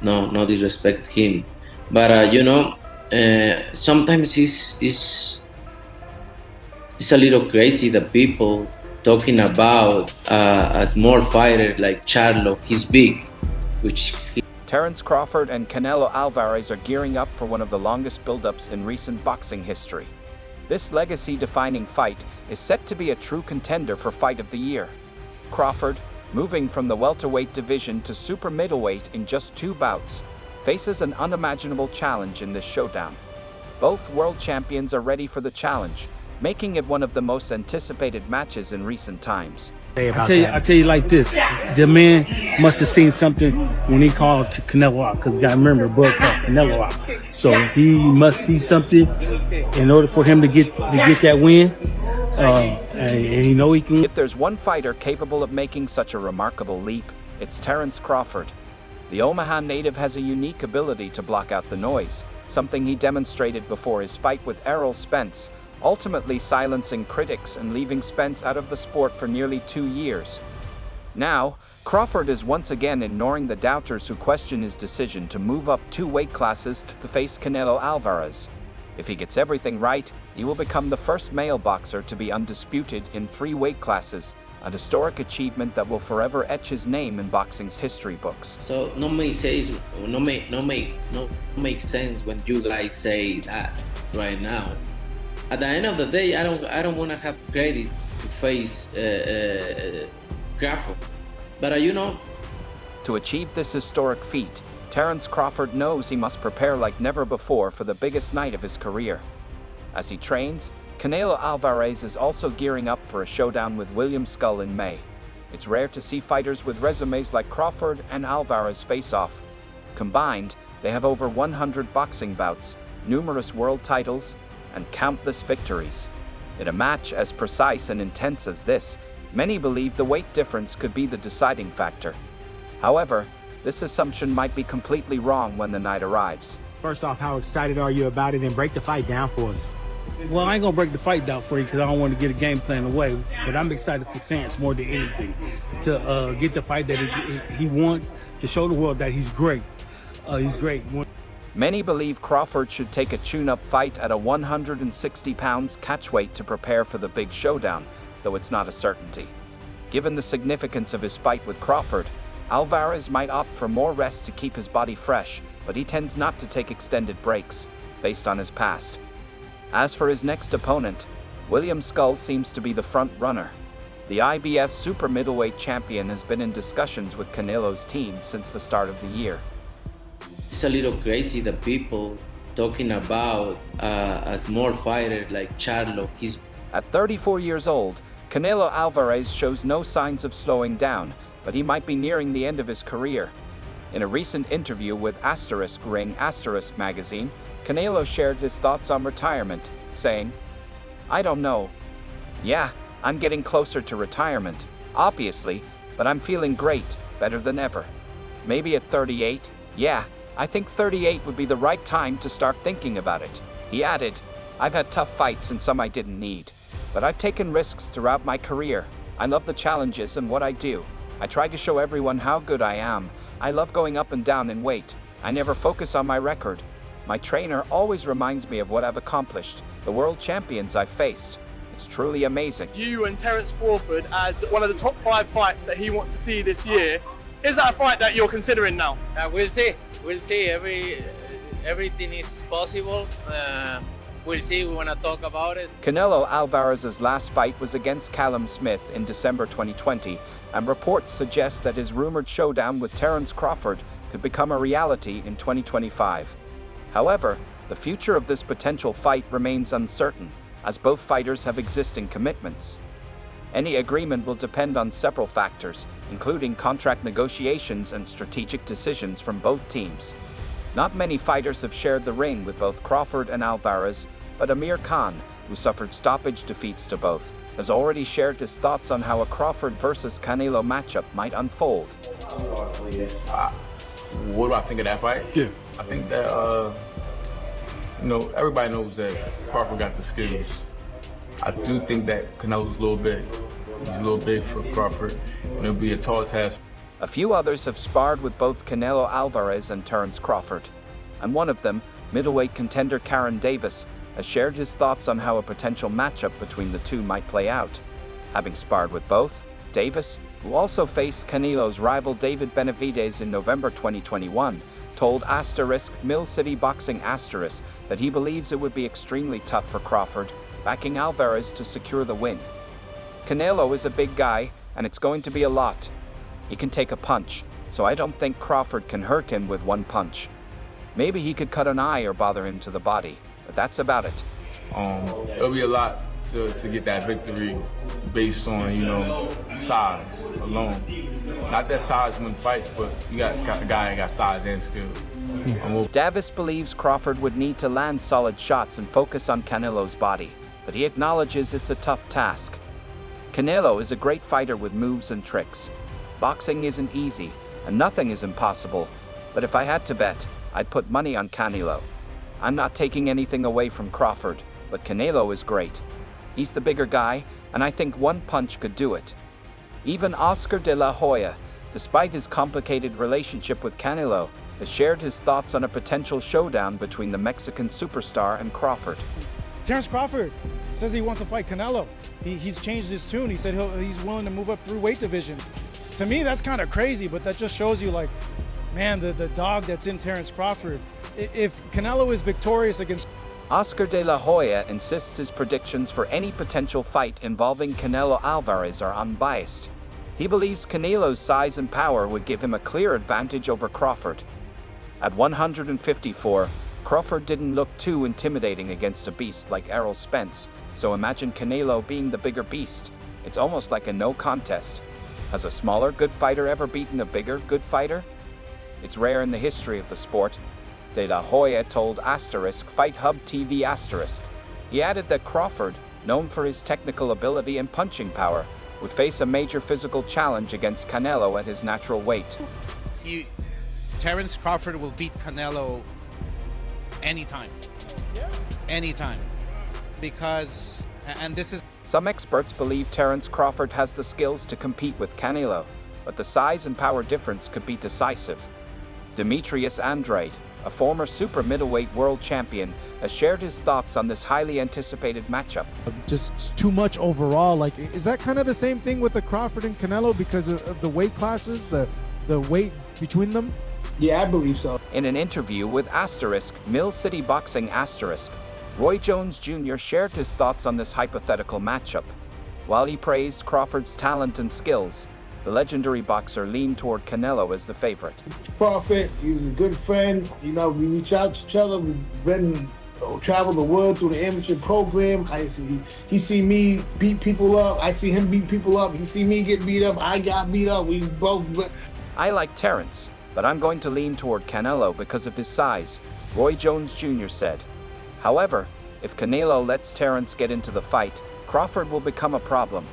no disrespect him, but sometimes it's a little crazy that people talking about a small fighter like Charlo. He's big, which Terence Crawford and Canelo Alvarez are gearing up for one of the longest build-ups in recent boxing history. This legacy-defining fight is set to be a true contender for Fight of the Year. Crawford, moving from the welterweight division to super middleweight in just 2 bouts, faces an unimaginable challenge in this showdown. Both world champions are ready for the challenge, making it one of the most anticipated matches in recent times. I tell you like this, the man must have seen something when he called to Canelo out, because you gotta remember, Bud called Canelo out. So he must see something in order for him to get that win. And you know he can. If there's one fighter capable of making such a remarkable leap, it's Terence Crawford. The Omaha native has a unique ability to block out the noise, something he demonstrated before his fight with Errol Spence, ultimately silencing critics and leaving Spence out of the sport for nearly 2 years. Now, Crawford is once again ignoring the doubters who question his decision to move up 2 weight classes to face Canelo Alvarez. If he gets everything right, he will become the first male boxer to be undisputed in 3 weight classes, a historic achievement that will forever etch his name in boxing's history books. So no make sense when you guys say that right now. At the end of the day, I don't want to have credit to face Crawford, but To achieve this historic feat, Terence Crawford knows he must prepare like never before for the biggest night of his career. As he trains, Canelo Alvarez is also gearing up for a showdown with William Skull in May. It's rare to see fighters with resumes like Crawford and Alvarez face off. Combined, they have over 100 boxing bouts, numerous world titles, and countless victories. In a match as precise and intense as this, many believe the weight difference could be the deciding factor. However, this assumption might be completely wrong when the night arrives. First off, how excited are you about it, and break the fight down for us? Well, I ain't gonna break the fight down for you because I don't want to get a game plan away. But I'm excited for Terence more than anything to get the fight that he wants, to show the world that he's great. He's great. Many believe Crawford should take a tune-up fight at a 160 pounds catchweight to prepare for the big showdown, though it's not a certainty. Given the significance of his fight with Crawford, Alvarez might opt for more rest to keep his body fresh, but he tends not to take extended breaks, based on his past. As for his next opponent, William Skull seems to be the front runner. The IBF super middleweight champion has been in discussions with Canelo's team since the start of the year. it's a little crazy that people talking about a small fighter like Charlo. At 34 years old, Canelo Alvarez shows no signs of slowing down, but he might be nearing the end of his career. In a recent interview with *Ring* magazine, Canelo shared his thoughts on retirement, saying, "I don't know. Yeah, I'm getting closer to retirement, obviously, but I'm feeling great, better than ever. Maybe at 38, yeah, I think 38 would be the right time to start thinking about it." He added, "I've had tough fights and some I didn't need, but I've taken risks throughout my career. I love the challenges and what I do. I try to show everyone how good I am. I love going up and down in weight. I never focus on my record. My trainer always reminds me of what I've accomplished, the world champions I've faced. It's truly amazing." You and Terence Crawford as one of the top 5 fights that he wants to see this year. Is that a fight that you're considering now? We'll see. We'll see. Everything is possible. We'll see. We want to talk about it. Canelo Alvarez's last fight was against Callum Smith in December 2020, and reports suggest that his rumored showdown with Terence Crawford could become a reality in 2025. However, the future of this potential fight remains uncertain, as both fighters have existing commitments. Any agreement will depend on several factors, including contract negotiations and strategic decisions from both teams. Not many fighters have shared the ring with both Crawford and Alvarez, but Amir Khan, who suffered stoppage defeats to both, has already shared his thoughts on how a Crawford versus Canelo matchup might unfold. What do I think of that fight? Yeah. I think that, everybody knows that Crawford got the skills. I do think that Canelo's a little big. He's a little big for Crawford, and it'll be a tall task. A few others have sparred with both Canelo Alvarez and Terence Crawford, and one of them, middleweight contender Karen Davis, has shared his thoughts on how a potential matchup between the two might play out. Having sparred with both, Davis, who also faced Canelo's rival David Benavidez in November 2021, told Mill City Boxing that he believes it would be extremely tough for Crawford, backing Alvarez to secure the win. Canelo is a big guy, and it's going to be a lot. He can take a punch, so I don't think Crawford can hurt him with one punch. Maybe he could cut an eye or bother him to the body, but that's about it. It'll be a lot to get that victory based on, size alone. Not that size wins fights, but you got a guy that got size and skill. Davis believes Crawford would need to land solid shots and focus on Canelo's body, but he acknowledges it's a tough task. Canelo is a great fighter with moves and tricks. Boxing isn't easy, and nothing is impossible, but if I had to bet, I'd put money on Canelo. I'm not taking anything away from Crawford, but Canelo is great. He's the bigger guy, and I think one punch could do it. Even Oscar de la Hoya, despite his complicated relationship with Canelo, has shared his thoughts on a potential showdown between the Mexican superstar and Crawford. Terence Crawford says he wants to fight Canelo. He's changed his tune. He said he's willing to move up through weight divisions. To me, that's kind of crazy, but that just shows you, man, the dog that's in Terence Crawford. If Canelo is victorious against... Oscar de la Hoya insists his predictions for any potential fight involving Canelo Alvarez are unbiased. He believes Canelo's size and power would give him a clear advantage over Crawford. At 154, Crawford didn't look too intimidating against a beast like Errol Spence, so imagine Canelo being the bigger beast. It's almost like a no contest. Has a smaller good fighter ever beaten a bigger good fighter? It's rare in the history of the sport. De La Hoya told Fight Hub TV*. He added that Crawford, known for his technical ability and punching power, would face a major physical challenge against Canelo at his natural weight. Terence Crawford will beat Canelo anytime. Anytime. Because, and this is... Some experts believe Terence Crawford has the skills to compete with Canelo, but the size and power difference could be decisive. Demetrius Andrade, a former super middleweight world champion, has shared his thoughts on this highly anticipated matchup. Just too much overall. Is that kind of the same thing with the Crawford and Canelo because of the weight classes, the weight between them? Yeah, I believe so. In an interview with Mill City Boxing Roy Jones Jr. shared his thoughts on this hypothetical matchup. While he praised Crawford's talent and skills, the legendary boxer leaned toward Canelo as the favorite. Crawford, he's a good friend. We reach out to each other. We've been travel the world through the amateur program. He see me beat people up. I see him beat people up. He see me get beat up. I got beat up. We both. I like Terence, but I'm going to lean toward Canelo because of his size, Roy Jones Jr. said. However, if Canelo lets Terence get into the fight, Crawford will become a problem.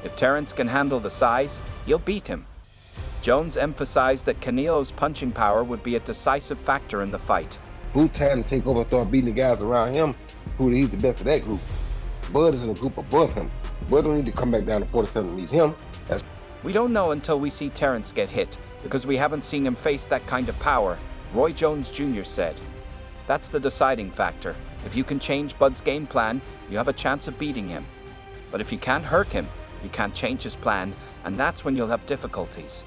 If Terence can handle the size, he'll beat him. Jones emphasized that Canelo's punching power would be a decisive factor in the fight. Who time to take over and start beating the guys around him? He's the best of that group. Bud is in a group above him. Bud don't need to come back down to 47 to meet him. We don't know until we see Terence get hit, because we haven't seen him face that kind of power, Roy Jones Jr. said. That's the deciding factor. If you can change Bud's game plan, you have a chance of beating him. But if you can't hurt him, you can't change his plan, and that's when you'll have difficulties.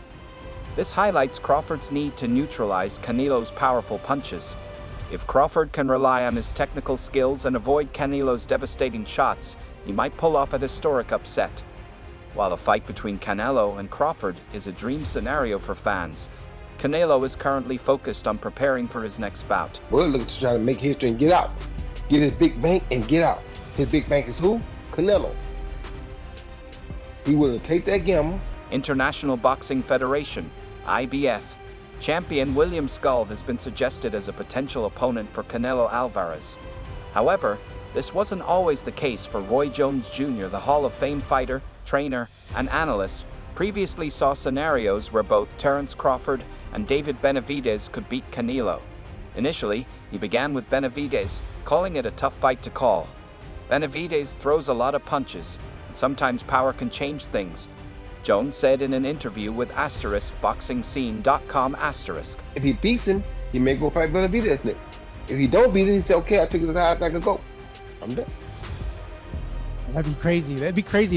This highlights Crawford's need to neutralize Canelo's powerful punches. If Crawford can rely on his technical skills and avoid Canelo's devastating shots, he might pull off a historic upset. While a fight between Canelo and Crawford is a dream scenario for fans, Canelo is currently focused on preparing for his next bout. Bud looking to try to make history and get out. Get his big bank and get out. His big bank is who? Canelo. He willing to take that gamble. International Boxing Federation, IBF, champion William Skull has been suggested as a potential opponent for Canelo Alvarez. However, this wasn't always the case for Roy Jones Jr., the Hall of Fame fighter, trainer, and analyst. Previously saw scenarios where both Terence Crawford and David Benavidez could beat Canelo. Initially, he began with Benavidez, calling it a tough fight to call. Benavidez throws a lot of punches, and sometimes power can change things. Jones said in an interview with *boxingscene.com*. If he beats him, he may go fight Benavidez next. If he don't beat him, he say, okay, I took it as high as I could go. I'm done. That'd be crazy. That'd be crazy.